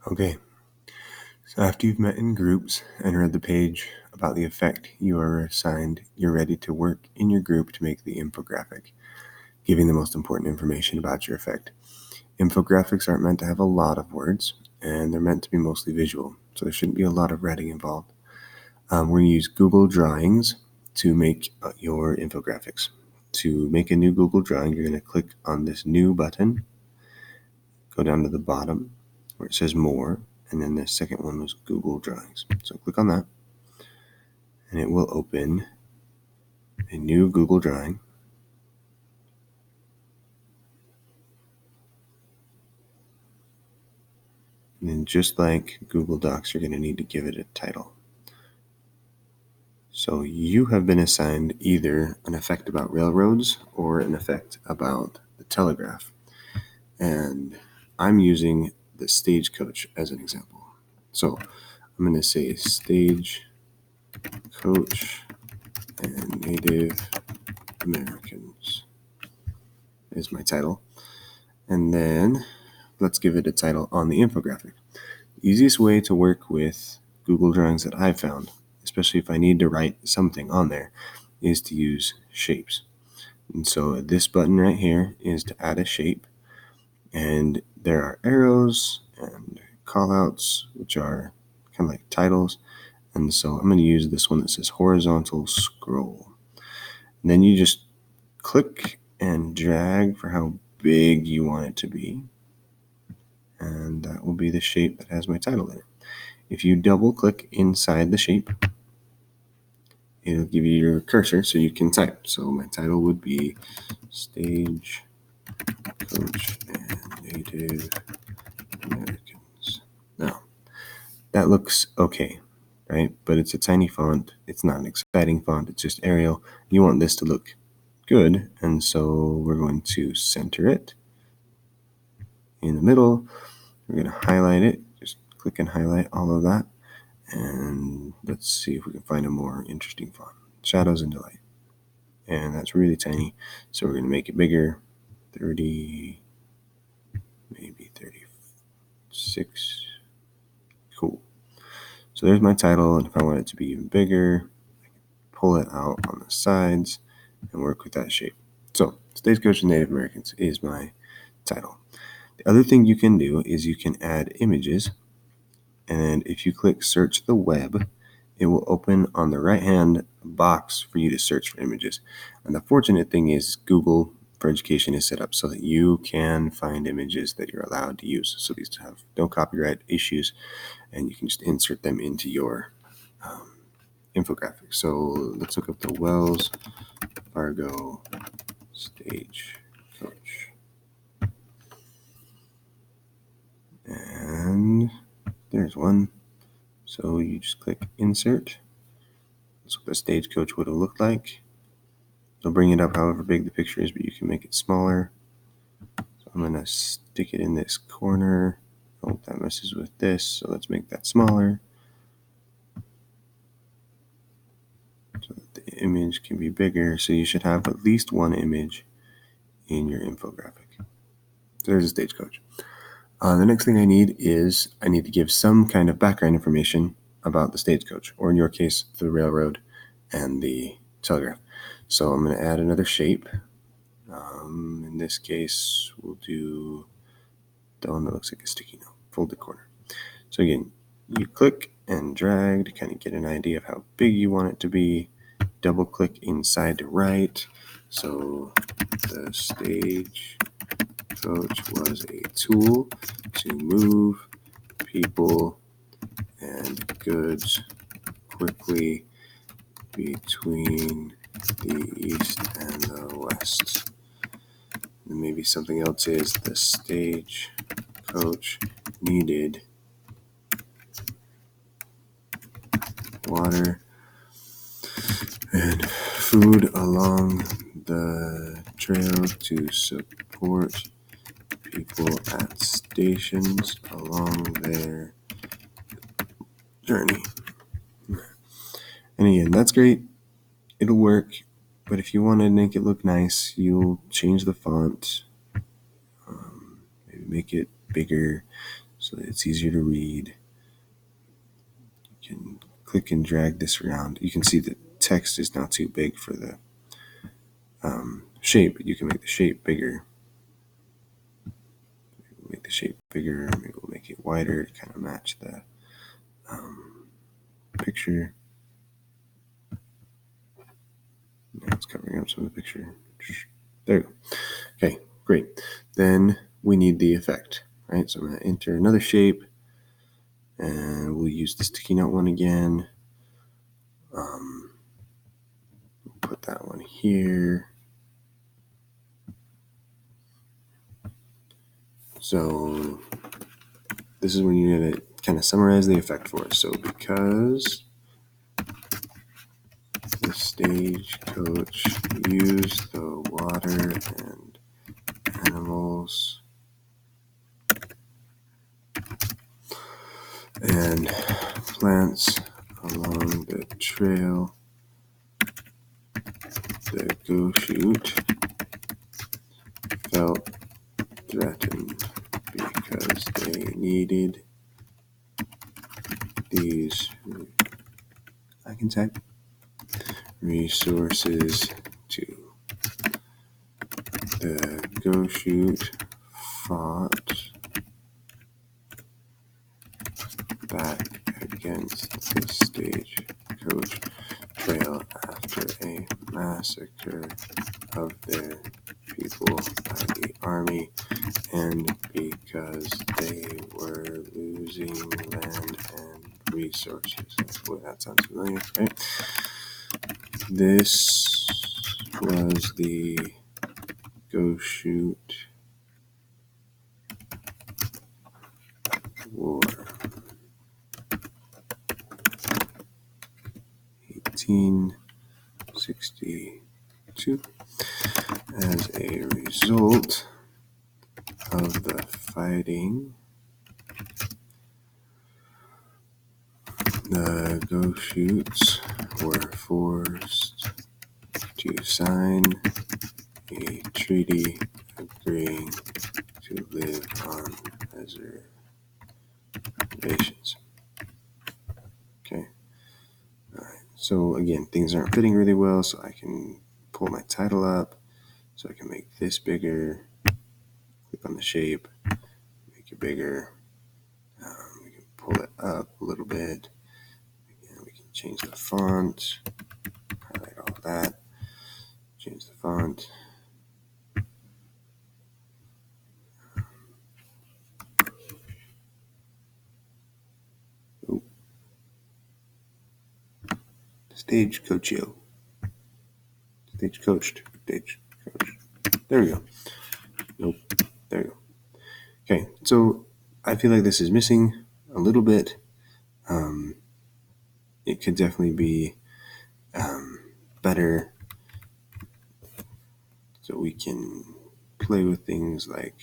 Okay, so after you've met in groups and read the page about the effect you are assigned, you're ready to work in your group to make the infographic, giving the most important information about your effect. Infographics aren't meant to have a lot of words, and they're meant to be mostly visual, so there shouldn't be a lot of writing involved. We're going to use Google Drawings to make your infographics. To make a new Google Drawing, you're going to click on this New button, go down to the bottom where it says More, and then the second one was Google Drawings. So click on that, and it will open a new Google Drawing. And then just like Google Docs, you're going to need to give it a title. So you have been assigned either an effect about railroads or an effect about the telegraph. And I'm using the stagecoach as an example. So I'm going to say stagecoach and Native Americans is my title. And then let's give it a title on the infographic. The easiest way to work with Google Drawings that I've found, especially if I need to write something on there, is to use shapes. And so this button right here is to add a shape, and there are arrows and callouts, which are kind of like titles. And so I'm going to use this one that says horizontal scroll. And then you just click and drag for how big you want it to be. And that will be the shape that has my title in it. If you double click inside the shape, it'll give you your cursor so you can type. So my title would be Stagecoach and Native Americans. Now, that looks okay, right? But it's a tiny font. It's not an exciting font. It's just Arial. You want this to look good, and so we're going to center it in the middle. We're going to highlight it. Just click and highlight all of that. And let's see if we can find a more interesting font. Shadows and Delight. And that's really tiny. So we're going to make it bigger. 30, maybe 36. Cool. So there's my title. And if I want it to be even bigger, I can pull it out on the sides and work with that shape. So Stagecoach and Native Americans is my title. The other thing you can do is you can add images. And if you click search the web, it will open on the right hand box for you to search for images. And the fortunate thing is Google for Education is set up so that you can find images that you're allowed to use. So these have no copyright issues, and you can just insert them into your infographic. So let's look up the Wells Fargo Stagecoach. And there's one. So you just click insert. That's what the stagecoach would have looked like. It'll bring it up however big the picture is, but you can make it smaller. So I'm going to stick it in this corner. Oh, that messes with this, so let's make that smaller so that the image can be bigger. So you should have at least one image in your infographic. So there's a stagecoach. The next thing I need to give some kind of background information about the stagecoach, or in your case, the railroad and the telegraph. So I'm going to add another shape. In this case, we'll do the one that looks like a sticky note, folded corner. So again, you click and drag to kind of get an idea of how big you want it to be. Double click inside to write. So the stagecoach was a tool to move people and goods quickly between the east and the west. And maybe something else is the stagecoach needed water and food along the trail to support people at stations along their journey. And again, that's great. It'll work. But if you want to make it look nice, you'll change the font, maybe make it bigger. so that it's easier to read. You can click and drag this around. You can see the text is not too big for the shape, but you can make the shape bigger. Make the shape bigger, maybe we'll make it wider to kind of match the picture. Now it's covering up some of the picture. There you go. Okay, great. Then we need the effect, right? So I'm going to enter another shape, and we'll use the sticky note one again. We'll put that one here. So this is when you need to kind of summarize the effect for us. So because the stagecoach used the water and animals and plants along the trail, the Goshute felt threatened because they needed these, I can type, resources to. The Goshute fought back against the stagecoach trail after a massacre of their people by the army, and because they were losing land and resources. Boy, that sounds familiar, right? This was the Goshute War. 1862. As a result of the fighting, the Goshutes were forced to sign a treaty agreeing to live on reservations. Okay. All right. So again, things aren't fitting really well, so I can pull my title up. So I can make this bigger. Click on the shape, make it bigger. We can pull it up a little bit. Again, we can change the font, highlight all of that, change the font. Stagecoachio. Stagecoached. Stagecoach. There we go. Nope. There we go. Okay, so I feel like this is missing a little bit. It could definitely be better, so we can play with things like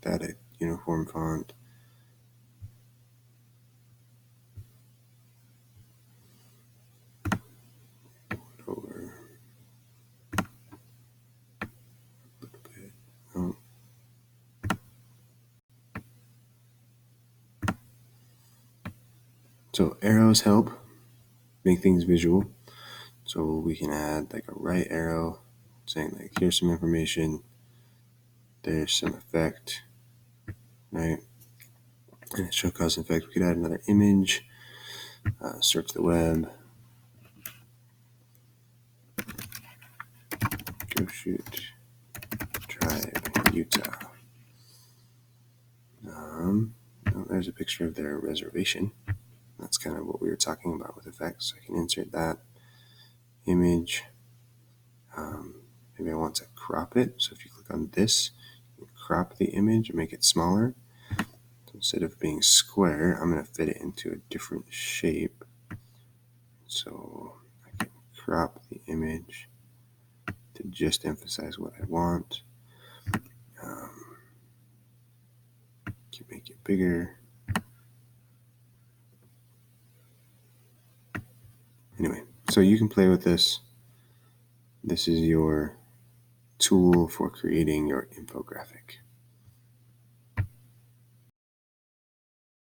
that at uniform font. Over a little bit. Oh. So arrows help make things visual. So we can add like a right arrow saying like, here's some information, there's some effect, right? And show cause and effect. We could add another image, search the web, Goshute Tribe, Utah. There's a picture of their reservation. That's kind of what we were talking about with effects. So I can insert that image. Maybe I want to crop it. So if you click on this, you crop the image and make it smaller. So instead of being square, I'm going to fit it into a different shape. So I can crop the image to just emphasize what I want. Can make it bigger. Anyway, so you can play with this. This is your tool for creating your infographic.